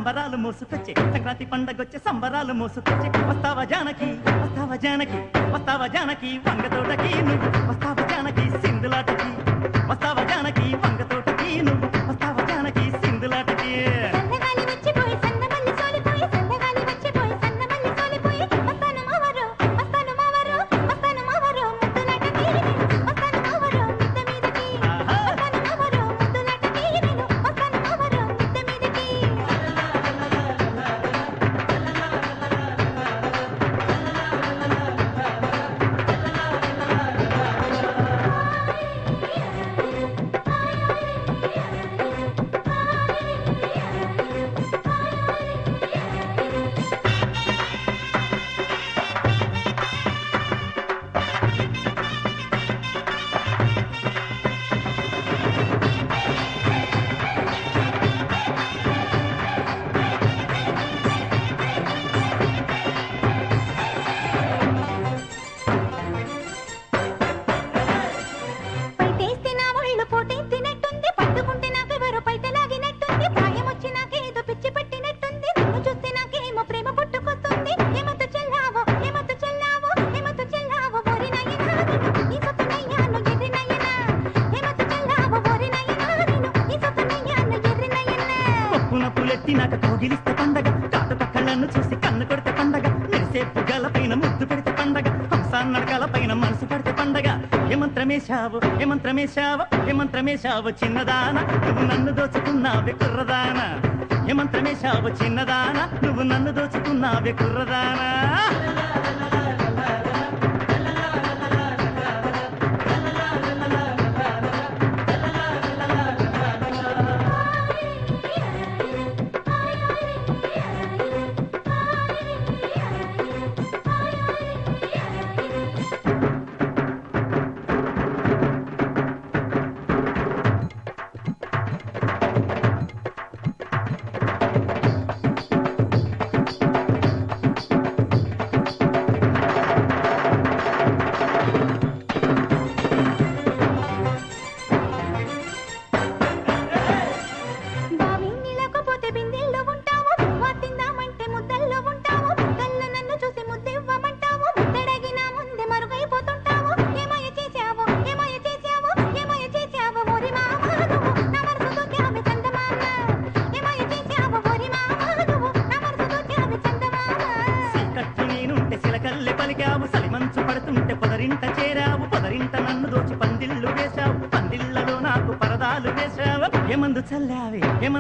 సంబరాలు మోసుకొచ్చే సంక్రాంతి పండగొచ్చే సంబరాలు మోసుకొచ్చే వస్తావా జానకి వస్తావా జానకి వస్తావా జానకి వంగతోటకి నువ్వు వస్తావా జానకి సింధులాటకి వస్తావా జానకి వంగతోటకి నువ్వు వస్తావా జానకి సింధులాటకి పులెత్తినాక కోగిలిస్తే పండగ కాటు పక్కలను చూసి కన్ను కొడితే పండగ మెరిసే పుగల పైన ముద్దు పెడితే పండగ హంసాన్నడకల పైన మనసు పడితే పండగ ఏమంత్రమేశావు ఏమంత్రమేశావు ఏమంత్రమేశావు చిన్నదాన నువ్వు నన్ను దోచుకున్నావే కుర్రదాన ఏమంత్రమేశావు చిన్నదాన నువ్వు నన్ను దోచుకున్నావే కుర్రదానా సలిమంచు పడుతుంటే పొదరింట చేరావు పొదరింట నన్ను దోచి పందిళ్ళు వేశావు పందిళ్లలో నాకు పరదాలు వేశావు ఏమందు చల్లావే ఏమందు